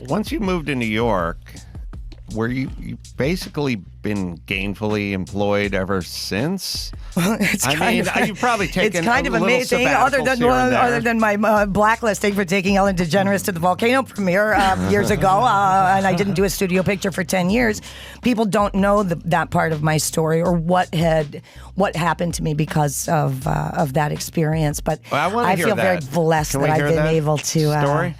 once you moved to New York, were you basically been gainfully employed ever since? You've probably taken it's kind a of little amazing, other than my blacklisting for taking Ellen DeGeneres to the Volcano premiere years ago, and I didn't do a studio picture for 10 years. People don't know that part of my story or what happened to me because of that experience. But I feel very blessed that I've been able to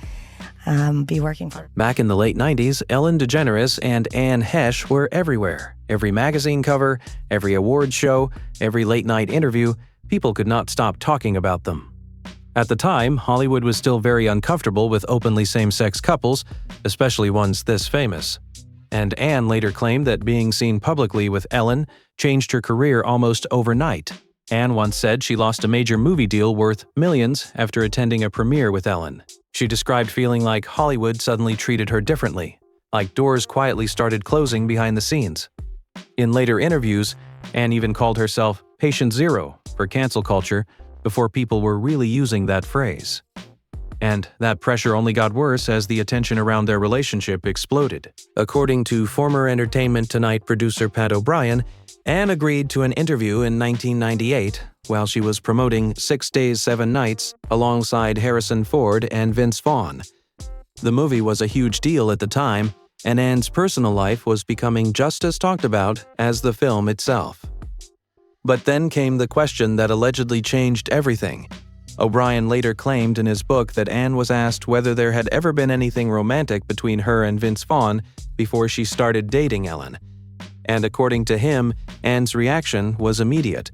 be working for. Back in the late 90s, Ellen DeGeneres and Anne Heche were everywhere. Every magazine cover, every award show, every late-night interview, people could not stop talking about them. At the time, Hollywood was still very uncomfortable with openly same-sex couples, especially ones this famous. And Anne later claimed that being seen publicly with Ellen changed her career almost overnight. Anne once said she lost a major movie deal worth millions after attending a premiere with Ellen. She described feeling like Hollywood suddenly treated her differently, like doors quietly started closing behind the scenes. In later interviews, Anne even called herself Patient Zero for cancel culture before people were really using that phrase. And that pressure only got worse as the attention around their relationship exploded. According to former Entertainment Tonight producer Pat O'Brien, Anne agreed to an interview in 1998 while she was promoting 6 Days, 7 Nights alongside Harrison Ford and Vince Vaughn. The movie was a huge deal at the time, and Anne's personal life was becoming just as talked about as the film itself. But then came the question that allegedly changed everything. O'Brien later claimed in his book that Anne was asked whether there had ever been anything romantic between her and Vince Vaughn before she started dating Ellen. And according to him, Anne's reaction was immediate.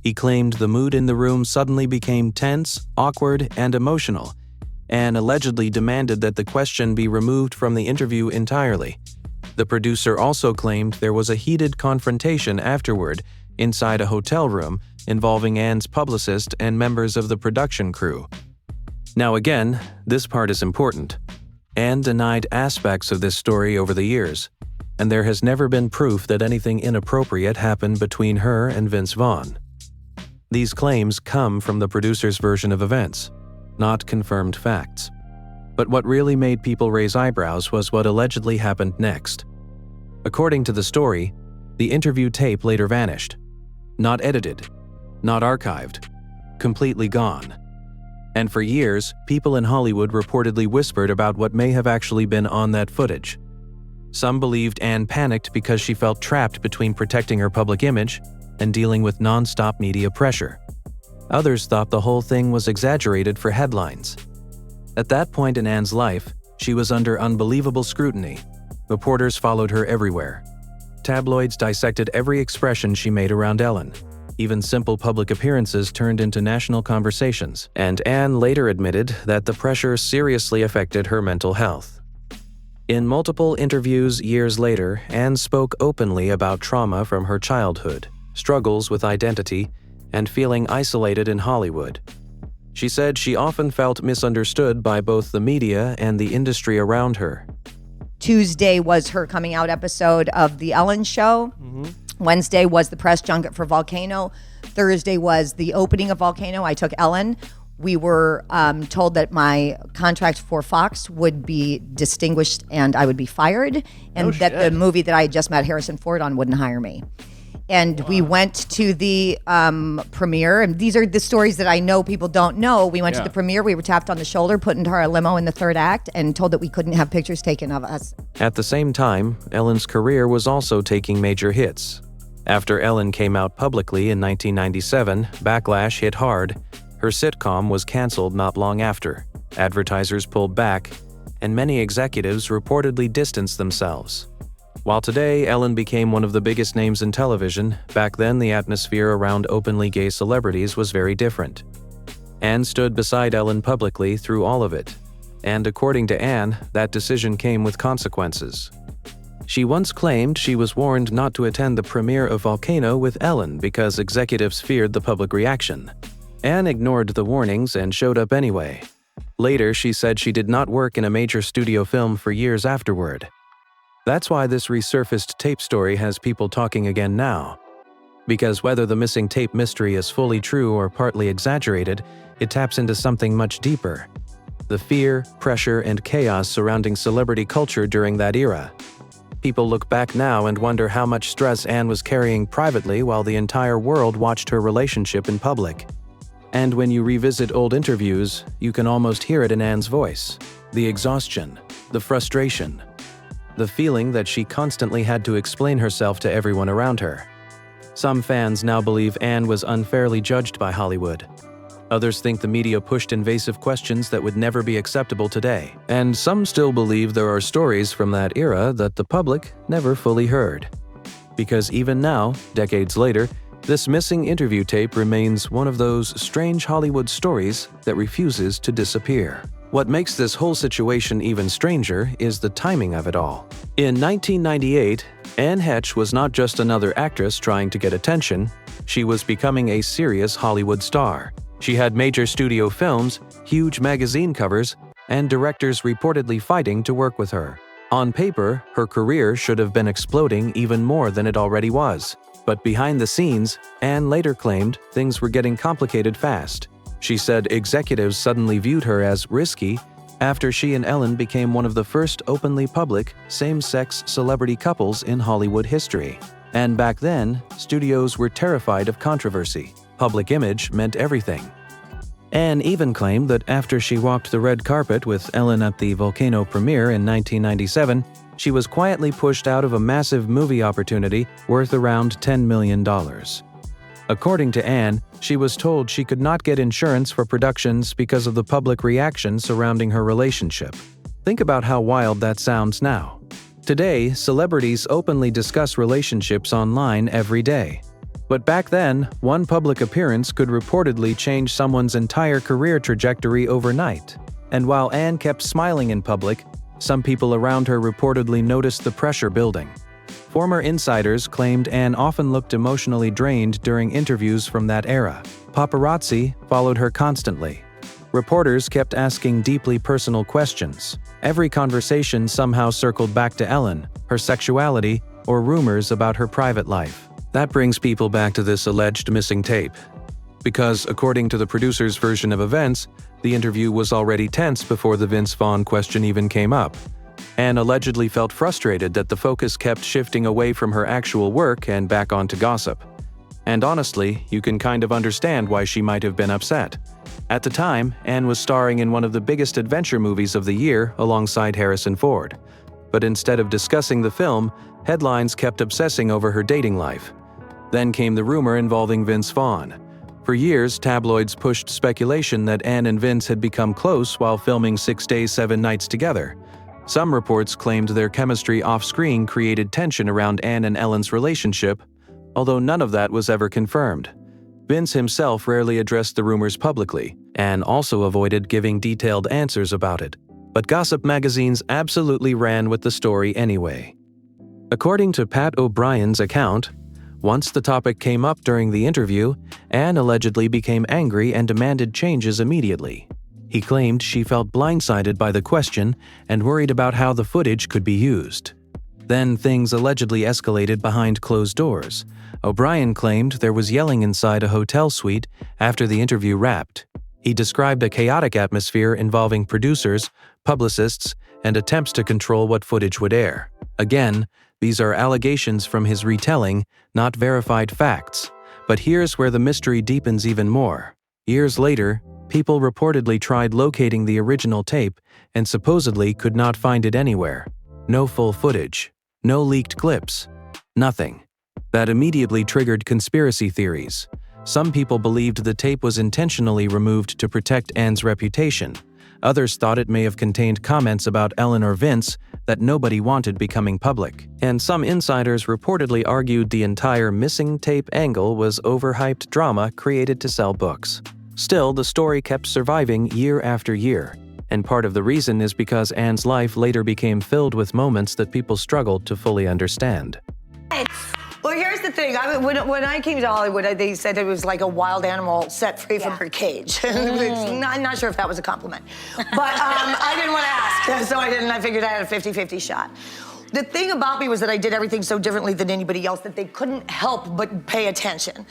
He claimed the mood in the room suddenly became tense, awkward, and emotional. Anne allegedly demanded that the question be removed from the interview entirely. The producer also claimed there was a heated confrontation afterward inside a hotel room involving Anne's publicist and members of the production crew. Now again, this part is important. Anne denied aspects of this story over the years, and there has never been proof that anything inappropriate happened between her and Vince Vaughn. These claims come from the producer's version of events, not confirmed facts. But what really made people raise eyebrows was what allegedly happened next. According to the story, the interview tape later vanished. Not edited, not archived, completely gone. And for years, people in Hollywood reportedly whispered about what may have actually been on that footage. Some believed Anne panicked because she felt trapped between protecting her public image and dealing with non-stop media pressure. Others thought the whole thing was exaggerated for headlines. At that point in Anne's life, she was under unbelievable scrutiny. Reporters followed her everywhere. Tabloids dissected every expression she made around Ellen. Even simple public appearances turned into national conversations, and Anne later admitted that the pressure seriously affected her mental health. In multiple interviews years later, Anne spoke openly about trauma from her childhood, struggles with identity, and feeling isolated in Hollywood. She said she often felt misunderstood by both the media and the industry around her. Tuesday was her coming out episode of The Ellen Show. Wednesday was the press junket for Volcano. Thursday was the opening of Volcano. I took Ellen. We were told that my contract for Fox would be distinguished and I would be fired, and that the movie that I had just met Harrison Ford on wouldn't hire me. And we went to the premiere, and these are the stories that I know people don't know. We went to the premiere, we were tapped on the shoulder, put into our limo in the third act, and told that we couldn't have pictures taken of us. At the same time, Ellen's career was also taking major hits. After Ellen came out publicly in 1997, backlash hit hard. Her sitcom was canceled not long after. Advertisers pulled back, and many executives reportedly distanced themselves. While today Ellen became one of the biggest names in television, back then the atmosphere around openly gay celebrities was very different. Anne stood beside Ellen publicly through all of it, and according to Anne, that decision came with consequences. She once claimed she was warned not to attend the premiere of Volcano with Ellen because executives feared the public reaction. Anne ignored the warnings and showed up anyway. Later, she said she did not work in a major studio film for years afterward. That's why this resurfaced tape story has people talking again now. Because whether the missing tape mystery is fully true or partly exaggerated, it taps into something much deeper. the fear, pressure, and chaos surrounding celebrity culture during that era. People look back now and wonder how much stress Anne was carrying privately while the entire world watched her relationship in public. And when you revisit old interviews, you can almost hear it in Anne's voice. The exhaustion, the frustration, the feeling that she constantly had to explain herself to everyone around her. Some fans now believe Anne was unfairly judged by Hollywood. Others think the media pushed invasive questions that would never be acceptable today. And some still believe there are stories from that era that the public never fully heard. Because even now, decades later, this missing interview tape remains one of those strange Hollywood stories that refuses to disappear. What makes this whole situation even stranger is the timing of it all. In 1998, Anne Heche was not just another actress trying to get attention, she was becoming a serious Hollywood star. She had major studio films, huge magazine covers, and directors reportedly fighting to work with her. On paper, her career should have been exploding even more than it already was. But behind the scenes, Anne later claimed things were getting complicated fast. She said executives suddenly viewed her as risky after she and Ellen became one of the first openly public, same-sex celebrity couples in Hollywood history. And back then, studios were terrified of controversy. Public image meant everything. Anne even claimed that after she walked the red carpet with Ellen at the Volcano premiere in 1997, she was quietly pushed out of a massive movie opportunity worth around $10 million. According to Anne, she was told she could not get insurance for productions because of the public reaction surrounding her relationship. Think about how wild that sounds now. Today, celebrities openly discuss relationships online every day. But back then, one public appearance could reportedly change someone's entire career trajectory overnight. And while Anne kept smiling in public, some people around her reportedly noticed the pressure building. Former insiders claimed Anne often looked emotionally drained during interviews from that era. Paparazzi followed her constantly. Reporters kept asking deeply personal questions. Every conversation somehow circled back to Ellen, her sexuality, or rumors about her private life. That brings people back to this alleged missing tape. Because, according to the producer's version of events, the interview was already tense before the Vince Vaughn question even came up. Anne allegedly felt frustrated that the focus kept shifting away from her actual work and back onto gossip. And honestly, you can kind of understand why she might have been upset. At the time, Anne was starring in one of the biggest adventure movies of the year alongside Harrison Ford. But instead of discussing the film, headlines kept obsessing over her dating life. Then came the rumor involving Vince Vaughn. For years, tabloids pushed speculation that Anne and Vince had become close while filming 6 Days, 7 Nights together. Some reports claimed their chemistry off-screen created tension around Anne and Ellen's relationship, although none of that was ever confirmed. Vince himself rarely addressed the rumors publicly, and also avoided giving detailed answers about it. But gossip magazines absolutely ran with the story anyway. According to Pat O'Brien's account, once the topic came up during the interview, Anne allegedly became angry and demanded changes immediately. He claimed she felt blindsided by the question and worried about how the footage could be used. Then things allegedly escalated behind closed doors. O'Brien claimed there was yelling inside a hotel suite after the interview wrapped. He described a chaotic atmosphere involving producers, publicists, and attempts to control what footage would air. Again, these are allegations from his retelling, not verified facts. But here's where the mystery deepens even more. Years later, people reportedly tried locating the original tape and supposedly could not find it anywhere. No full footage, no leaked clips, nothing. That immediately triggered conspiracy theories. Some people believed the tape was intentionally removed to protect Anne's reputation. Others thought it may have contained comments about Ellen or Vince that nobody wanted becoming public. And some insiders reportedly argued the entire missing tape angle was overhyped drama created to sell books. Still, the story kept surviving year after year. And part of the reason is because Anne's life later became filled with moments that people struggled to fully understand. Well, here's the thing. When I came to Hollywood, they said it was like a wild animal set free from her cage. I'm not sure if that was a compliment. But I didn't want to ask, so I figured I had a 50-50 shot. The thing about me was that I did everything so differently than anybody else that they couldn't help but pay attention.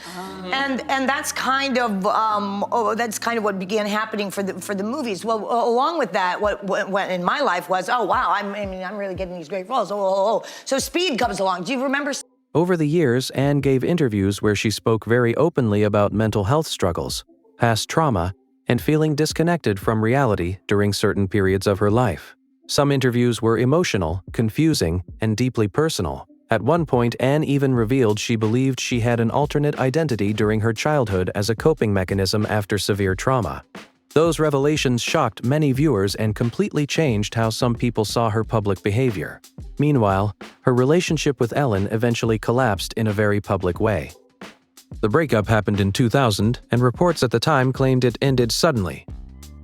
And that's kind of what began happening for the movies. Well, along with that, what went in my life was, oh wow, I'm really getting these great roles. So Speed comes along. Do you remember? Over the years, Anne gave interviews where she spoke very openly about mental health struggles, past trauma, and feeling disconnected from reality during certain periods of her life. Some interviews were emotional, confusing, and deeply personal. At one point, Anne even revealed she believed she had an alternate identity during her childhood as a coping mechanism after severe trauma. Those revelations shocked many viewers and completely changed how some people saw her public behavior. Meanwhile, her relationship with Ellen eventually collapsed in a very public way. The breakup happened in 2000, and reports at the time claimed it ended suddenly.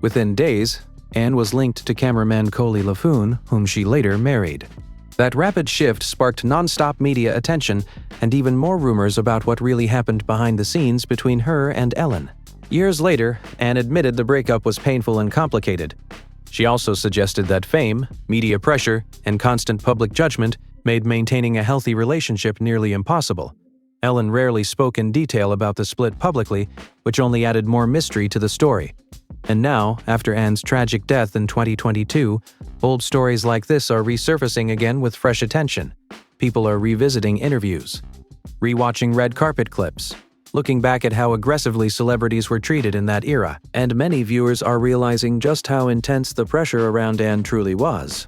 Within days, Anne was linked to cameraman Coley LaFoon, whom she later married. That rapid shift sparked non-stop media attention and even more rumors about what really happened behind the scenes between her and Ellen. Years later, Anne admitted the breakup was painful and complicated. She also suggested that fame, media pressure, and constant public judgment made maintaining a healthy relationship nearly impossible. Ellen rarely spoke in detail about the split publicly, which only added more mystery to the story. And now, after Anne's tragic death in 2022, old stories like this are resurfacing again with fresh attention. People are revisiting interviews, rewatching red carpet clips, looking back at how aggressively celebrities were treated in that era, and many viewers are realizing just how intense the pressure around Anne truly was.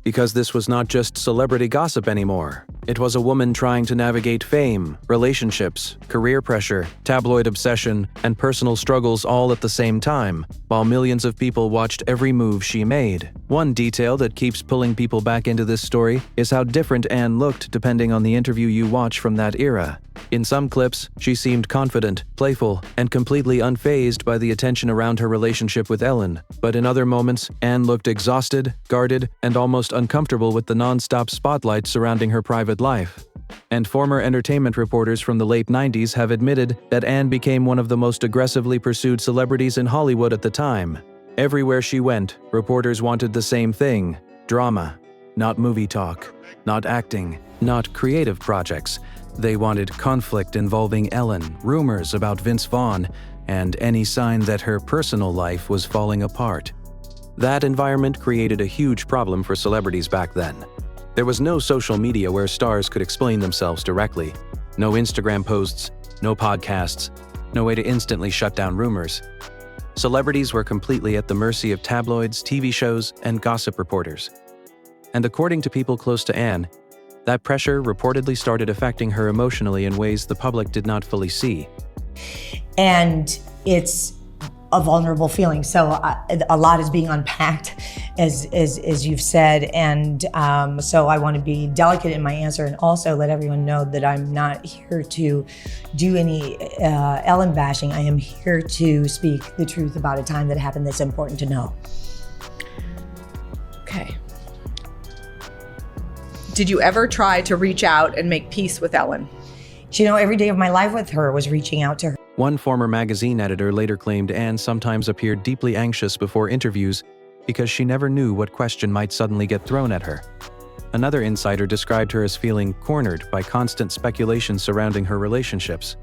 Because this was not just celebrity gossip anymore. It was a woman trying to navigate fame, relationships, career pressure, tabloid obsession, and personal struggles all at the same time, while millions of people watched every move she made. One detail that keeps pulling people back into this story is how different Anne looked depending on the interview you watch from that era. In some clips, she seemed confident, playful, and completely unfazed by the attention around her relationship with Ellen. But in other moments, Anne looked exhausted, guarded, and almost uncomfortable with the non-stop spotlight surrounding her private life. And former entertainment reporters from the late 90s have admitted that Anne became one of the most aggressively pursued celebrities in Hollywood at the time. Everywhere she went, reporters wanted the same thing: drama. Not movie talk, not acting, not creative projects. They wanted conflict involving Ellen, rumors about Vince Vaughn, and any sign that her personal life was falling apart. That environment created a huge problem for celebrities back then. There was no social media where stars could explain themselves directly, no Instagram posts, no podcasts, no way to instantly shut down rumors. Celebrities were completely at the mercy of tabloids, TV shows, and gossip reporters. And according to people close to Anne, that pressure reportedly started affecting her emotionally in ways the public did not fully see. And it's a vulnerable feeling. So a lot is being unpacked, as you've said. And so I want to be delicate in my answer and also let everyone know that I'm not here to do any Ellen bashing. I am here to speak the truth about a time that happened that's important to know. Okay. Did you ever try to reach out and make peace with Ellen? You know, every day of my life with her was reaching out to her. One former magazine editor later claimed Anne sometimes appeared deeply anxious before interviews because she never knew what question might suddenly get thrown at her. Another insider described her as feeling cornered by constant speculation surrounding her relationships.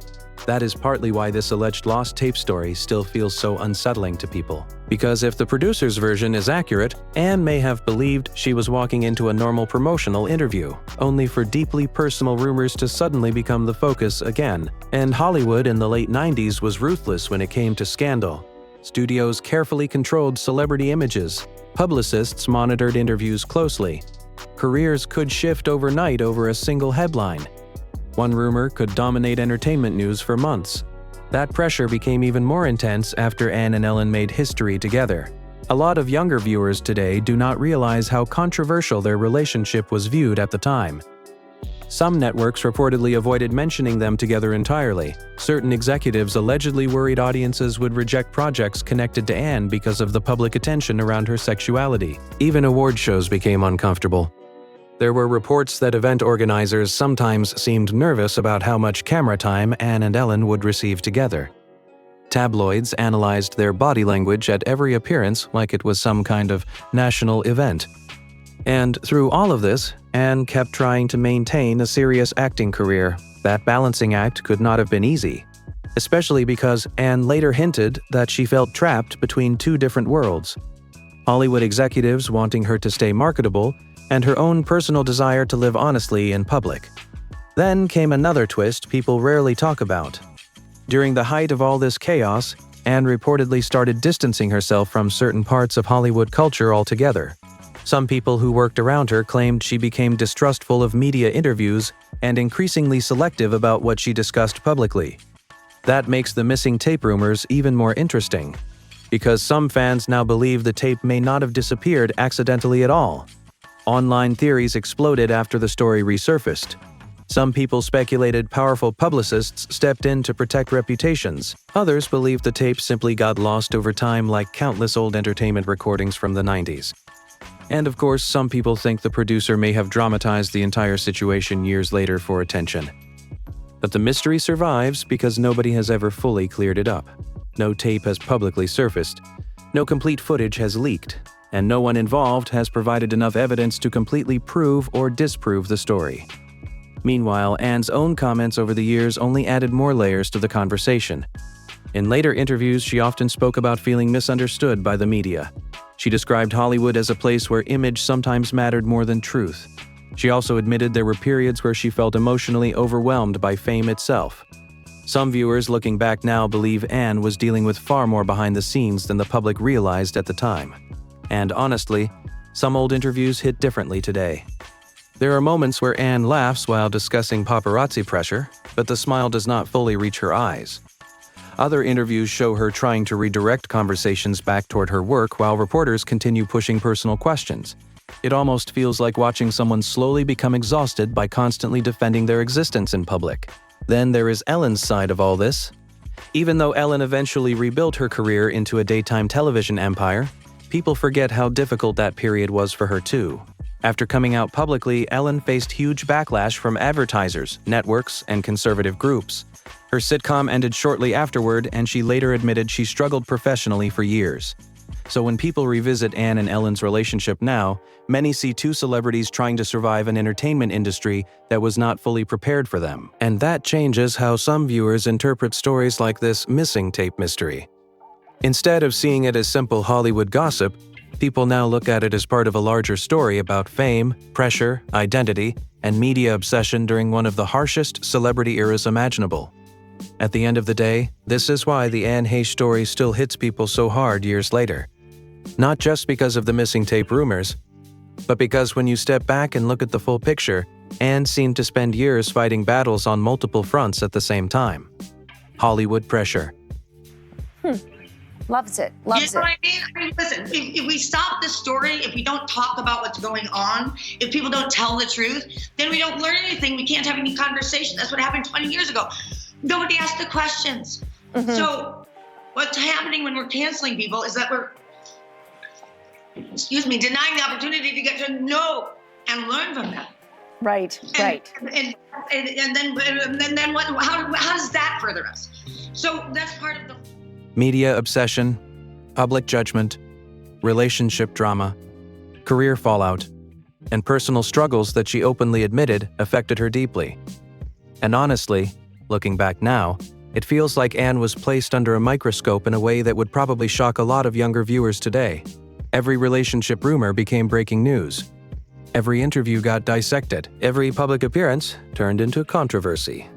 That is partly why this alleged lost tape story still feels so unsettling to people. Because if the producer's version is accurate, Anne may have believed she was walking into a normal promotional interview, only for deeply personal rumors to suddenly become the focus again. And Hollywood in the late 90s was ruthless when it came to scandal. Studios carefully controlled celebrity images. Publicists monitored interviews closely. Careers could shift overnight over a single headline. One rumor could dominate entertainment news for months. That pressure became even more intense after Anne and Ellen made history together. A lot of younger viewers today do not realize how controversial their relationship was viewed at the time. Some networks reportedly avoided mentioning them together entirely. Certain executives allegedly worried audiences would reject projects connected to Anne because of the public attention around her sexuality. Even award shows became uncomfortable. There were reports that event organizers sometimes seemed nervous about how much camera time Anne and Ellen would receive together. Tabloids analyzed their body language at every appearance like it was some kind of national event. And through all of this, Anne kept trying to maintain a serious acting career. That balancing act could not have been easy, especially because Anne later hinted that she felt trapped between two different worlds: Hollywood executives wanting her to stay marketable, and her own personal desire to live honestly in public. Then came another twist people rarely talk about. During the height of all this chaos, Anne reportedly started distancing herself from certain parts of Hollywood culture altogether. Some people who worked around her claimed she became distrustful of media interviews and increasingly selective about what she discussed publicly. That makes the missing tape rumors even more interesting, because some fans now believe the tape may not have disappeared accidentally at all. Online theories exploded after the story resurfaced. Some people speculated powerful publicists stepped in to protect reputations. Others believed the tape simply got lost over time like countless old entertainment recordings from the 90s. And of course, some people think the producer may have dramatized the entire situation years later for attention. But the mystery survives because nobody has ever fully cleared it up. No tape has publicly surfaced, no complete footage has leaked, and no one involved has provided enough evidence to completely prove or disprove the story. Meanwhile, Anne's own comments over the years only added more layers to the conversation. In later interviews, she often spoke about feeling misunderstood by the media. She described Hollywood as a place where image sometimes mattered more than truth. She also admitted there were periods where she felt emotionally overwhelmed by fame itself. Some viewers looking back now believe Anne was dealing with far more behind the scenes than the public realized at the time. And honestly, some old interviews hit differently today. There are moments where Anne laughs while discussing paparazzi pressure, but the smile does not fully reach her eyes. Other interviews show her trying to redirect conversations back toward her work while reporters continue pushing personal questions. It almost feels like watching someone slowly become exhausted by constantly defending their existence in public. Then there is Ellen's side of all this. Even though Ellen eventually rebuilt her career into a daytime television empire, people forget how difficult that period was for her too. After coming out publicly, Ellen faced huge backlash from advertisers, networks, and conservative groups. Her sitcom ended shortly afterward, and she later admitted she struggled professionally for years. So when people revisit Anne and Ellen's relationship now, many see two celebrities trying to survive an entertainment industry that was not fully prepared for them. And that changes how some viewers interpret stories like this missing tape mystery. Instead of seeing it as simple Hollywood gossip, people now look at it as part of a larger story about fame, pressure, identity, and media obsession during one of the harshest celebrity eras imaginable. At the end of the day, this is why the Anne Heche story still hits people so hard years later. Not just because of the missing tape rumors, but because when you step back and look at the full picture, Anne seemed to spend years fighting battles on multiple fronts at the same time. Hollywood pressure. Loves it. You know what I mean? Listen, if we stop this story, if we don't talk about what's going on, if people don't tell the truth, then we don't learn anything. We can't have any conversation. That's what happened 20 years ago. Nobody asked the questions. So what's happening when we're canceling people is that we're, denying the opportunity to get to know and learn from them. Right. And then what? How does that further us? So that's part of the Media obsession, public judgment, relationship drama, career fallout, and personal struggles that she openly admitted affected her deeply. And honestly, looking back now, it feels like Anne was placed under a microscope in a way that would probably shock a lot of younger viewers today. Every relationship rumor became breaking news. Every interview got dissected. Every public appearance turned into controversy.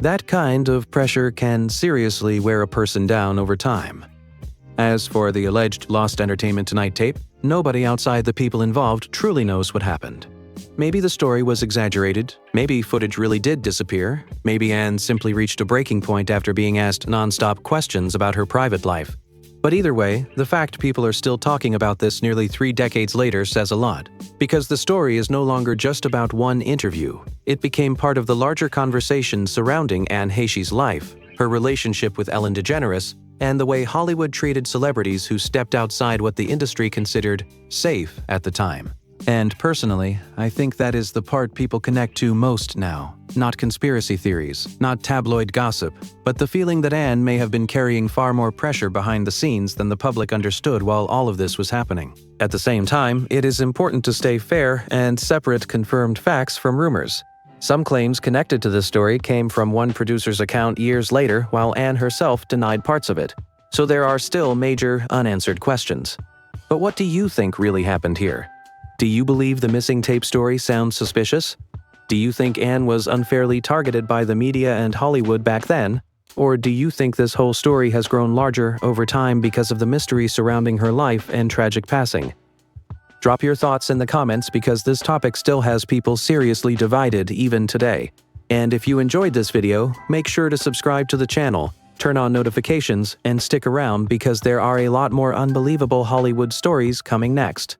That kind of pressure can seriously wear a person down over time. As for the alleged Lost Entertainment Tonight tape, nobody outside the people involved truly knows what happened. Maybe the story was exaggerated, maybe footage really did disappear, maybe Anne simply reached a breaking point after being asked non-stop questions about her private life. But either way, the fact people are still talking about this nearly 3 decades later says a lot. Because the story is no longer just about one interview. It became part of the larger conversation surrounding Anne Heche's life, her relationship with Ellen DeGeneres, and the way Hollywood treated celebrities who stepped outside what the industry considered safe at the time. And personally, I think that is the part people connect to most now. Not conspiracy theories, not tabloid gossip, but the feeling that Anne may have been carrying far more pressure behind the scenes than the public understood while all of this was happening. At the same time, it is important to stay fair and separate confirmed facts from rumors. Some claims connected to this story came from one producer's account years later, while Anne herself denied parts of it. So there are still major unanswered questions. But what do you think really happened here? Do you believe the missing tape story sounds suspicious? Do you think Anne was unfairly targeted by the media and Hollywood back then? Or do you think this whole story has grown larger over time because of the mystery surrounding her life and tragic passing? Drop your thoughts in the comments because this topic still has people seriously divided even today. And if you enjoyed this video, make sure to subscribe to the channel, turn on notifications, and stick around because there are a lot more unbelievable Hollywood stories coming next.